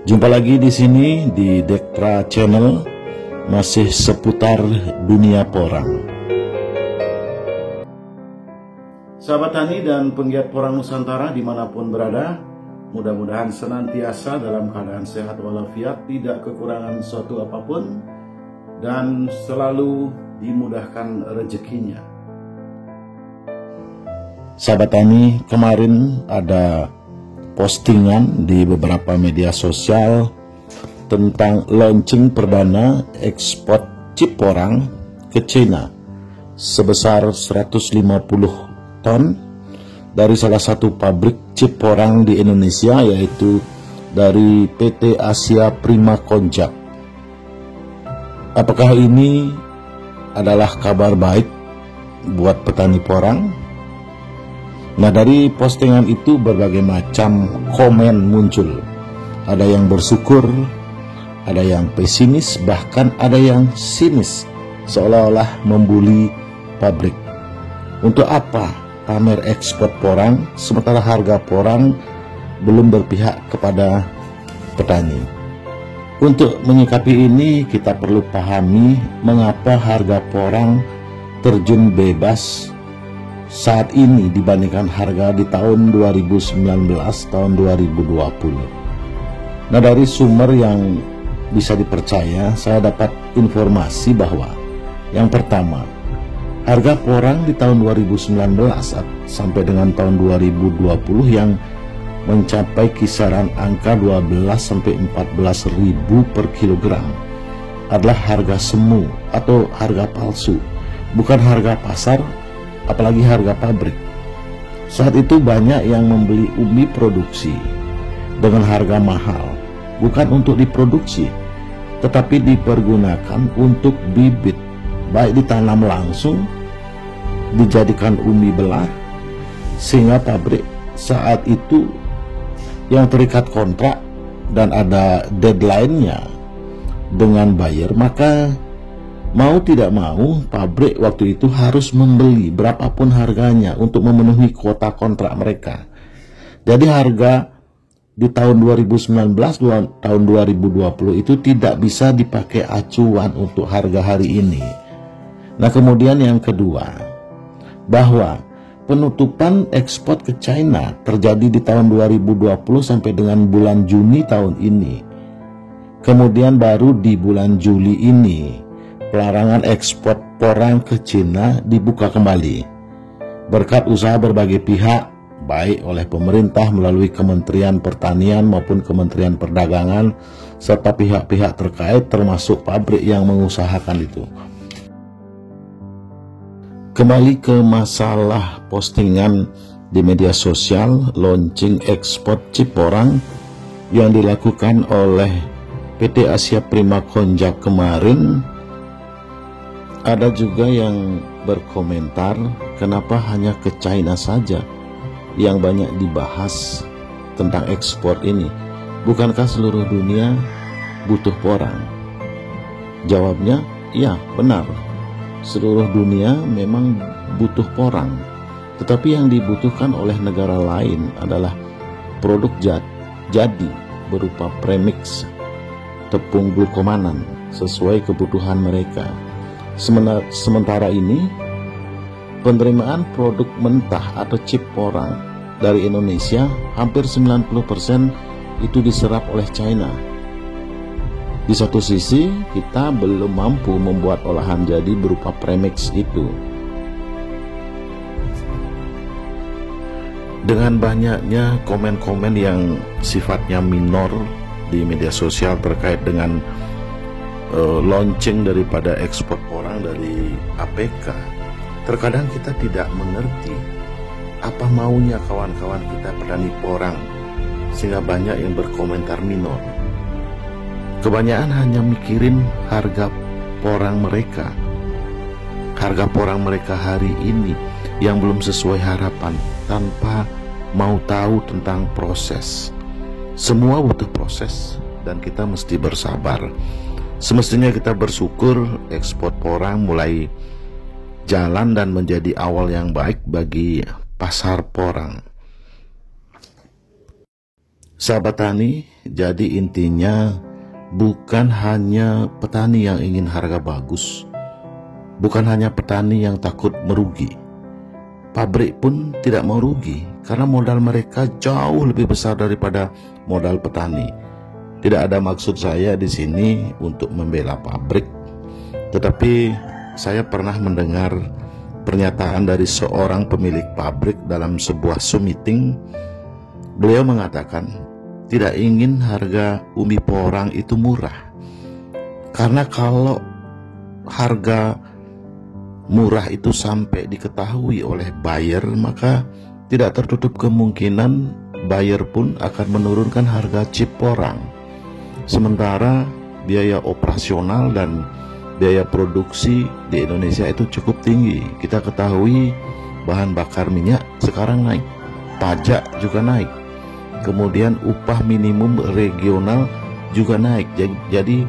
Jumpa lagi di sini di Dektra Channel, masih seputar dunia porang. Sahabat tani dan penggiat porang Nusantara dimanapun berada, mudah-mudahan senantiasa dalam keadaan sehat walafiat, tidak kekurangan suatu apapun, dan selalu dimudahkan rezekinya. Sahabat tani, kemarin ada postingan di beberapa media sosial tentang launching perdana ekspor chip porang ke China sebesar 150 ton dari salah satu pabrik chip porang di Indonesia, yaitu dari PT Asia Prima Konjak. Apakah ini adalah kabar baik buat petani porang? Nah, dari postingan itu berbagai macam komen muncul. Ada yang bersyukur, ada yang pesimis, bahkan ada yang sinis, seolah-olah membuli pabrik. Untuk apa pamer ekspor porang sementara harga porang belum berpihak kepada petani? Untuk menyikapi ini, kita perlu pahami mengapa harga porang terjun bebas saat ini dibandingkan harga di tahun 2019, tahun 2020. Nah, dari sumber yang bisa dipercaya, saya dapat informasi bahwa yang pertama, harga porang di tahun 2019 sampai dengan tahun 2020 yang mencapai kisaran angka 12 sampai 14 ribu per kilogram adalah harga semu atau harga palsu, bukan harga pasar, apalagi harga pabrik. Saat itu banyak yang membeli umbi produksi dengan harga mahal, bukan untuk diproduksi, tetapi dipergunakan untuk bibit, baik ditanam langsung, dijadikan umbi belah, sehingga pabrik saat itu yang terikat kontrak dan ada deadline-nya dengan buyer, maka mau tidak mau pabrik waktu itu harus membeli berapapun harganya untuk memenuhi kuota kontrak mereka. Jadi harga di tahun 2019, tahun 2020 itu tidak bisa dipakai acuan untuk harga hari ini. Nah, kemudian yang kedua, bahwa penutupan ekspor ke China terjadi di tahun 2020 sampai dengan bulan Juni tahun ini. Kemudian baru di bulan Juli ini pelarangan ekspor porang ke China dibuka kembali berkat usaha berbagai pihak, baik oleh pemerintah melalui Kementerian Pertanian maupun Kementerian Perdagangan serta pihak-pihak terkait termasuk pabrik yang mengusahakan itu. Kembali ke masalah postingan di media sosial launching ekspor chip porang yang dilakukan oleh PT Asia Prima Konjak kemarin. Ada juga yang berkomentar, kenapa hanya ke China saja yang banyak dibahas tentang ekspor ini? Bukankah seluruh dunia butuh porang? Jawabnya, ya benar. Seluruh dunia memang butuh porang. Tetapi yang dibutuhkan oleh negara lain adalah produk jadi berupa premix, tepung glukomanan sesuai kebutuhan mereka. Sementara ini, penerimaan produk mentah atau chip porang dari Indonesia hampir 90% itu diserap oleh China. Di satu sisi, kita belum mampu membuat olahan jadi berupa premix itu. Dengan banyaknya komen-komen yang sifatnya minor di media sosial terkait dengan launching daripada ekspor porang dari APK, terkadang kita tidak mengerti apa maunya kawan-kawan kita petani porang, sehingga banyak yang berkomentar minor. Kebanyakan hanya mikirin harga porang mereka, harga porang mereka hari ini yang belum sesuai harapan, tanpa mau tahu tentang proses. Semua butuh proses dan kita mesti bersabar. Semestinya kita bersyukur ekspor porang mulai jalan dan menjadi awal yang baik bagi pasar porang. Sahabat tani, jadi intinya bukan hanya petani yang ingin harga bagus, bukan hanya petani yang takut merugi. Pabrik pun tidak mau rugi karena modal mereka jauh lebih besar daripada modal petani. Tidak ada maksud saya di sini untuk membela pabrik, tetapi saya pernah mendengar pernyataan dari seorang pemilik pabrik dalam sebuah Zoom meeting. Beliau mengatakan tidak ingin harga umbi porang itu murah, karena kalau harga murah itu sampai diketahui oleh buyer, maka tidak tertutup kemungkinan buyer pun akan menurunkan harga chip porang. Sementara biaya operasional dan biaya produksi di Indonesia itu cukup tinggi. Kita ketahui bahan bakar minyak sekarang naik, pajak juga naik, kemudian upah minimum regional juga naik. Jadi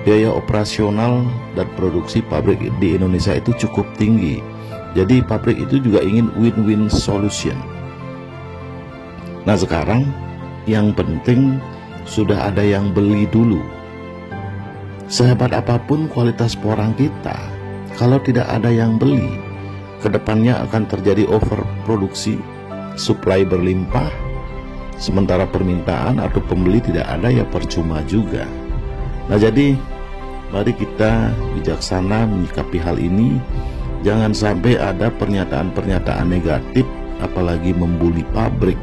biaya operasional dan produksi pabrik di Indonesia itu cukup tinggi. Jadi pabrik itu juga ingin win-win solution. Nah sekarang yang penting sudah ada yang beli dulu. Sehebat apapun kualitas porang kita, kalau tidak ada yang beli, kedepannya akan terjadi overproduksi, supply berlimpah, sementara permintaan atau pembeli tidak ada, ya percuma juga. Nah jadi mari kita bijaksana menyikapi hal ini. Jangan sampai ada pernyataan-pernyataan negatif, apalagi membuli pabrik.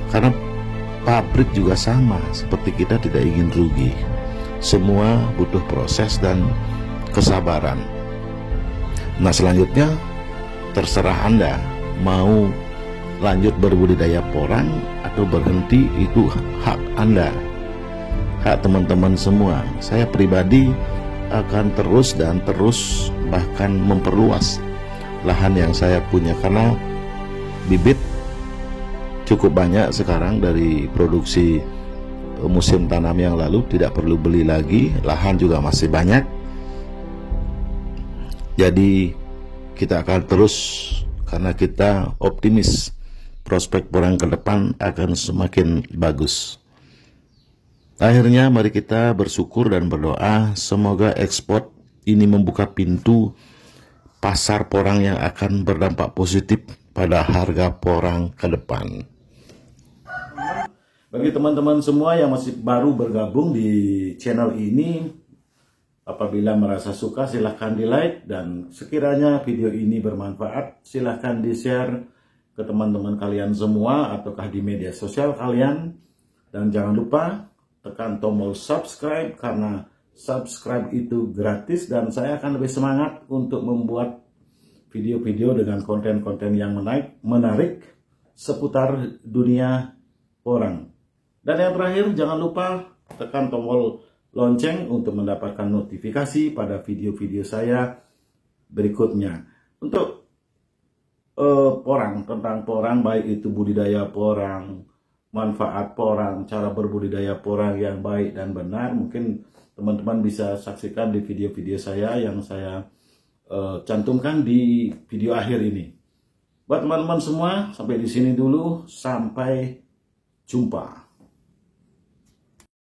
Karena pabrik juga sama, seperti kita tidak ingin rugi. Semua butuh proses dan kesabaran. Nah selanjutnya terserah Anda mau lanjut berbudidaya porang atau berhenti, itu hak Anda, hak teman-teman semua. Saya pribadi akan terus dan terus bahkan memperluas lahan yang saya punya, karena bibit cukup banyak sekarang dari produksi musim tanam yang lalu, tidak perlu beli lagi, lahan juga masih banyak. Jadi kita akan terus, karena kita optimis prospek porang ke depan akan semakin bagus. Akhirnya mari kita bersyukur dan berdoa semoga ekspor ini membuka pintu pasar porang yang akan berdampak positif pada harga porang ke depan. Bagi teman-teman semua yang masih baru bergabung di channel ini, apabila merasa suka silahkan di like, dan sekiranya video ini bermanfaat silahkan di share ke teman-teman kalian semua ataukah di media sosial kalian. Dan jangan lupa tekan tombol subscribe, karena subscribe itu gratis dan saya akan lebih semangat untuk membuat video-video dengan konten-konten yang menarik seputar dunia porang. Dan yang terakhir, jangan lupa tekan tombol lonceng untuk mendapatkan notifikasi pada video-video saya berikutnya. Untuk porang, tentang porang, baik itu budidaya porang, manfaat porang, cara berbudidaya porang yang baik dan benar, mungkin teman-teman bisa saksikan di video-video saya yang saya cantumkan di video akhir ini. Buat teman-teman semua, sampai di sini dulu, sampai jumpa.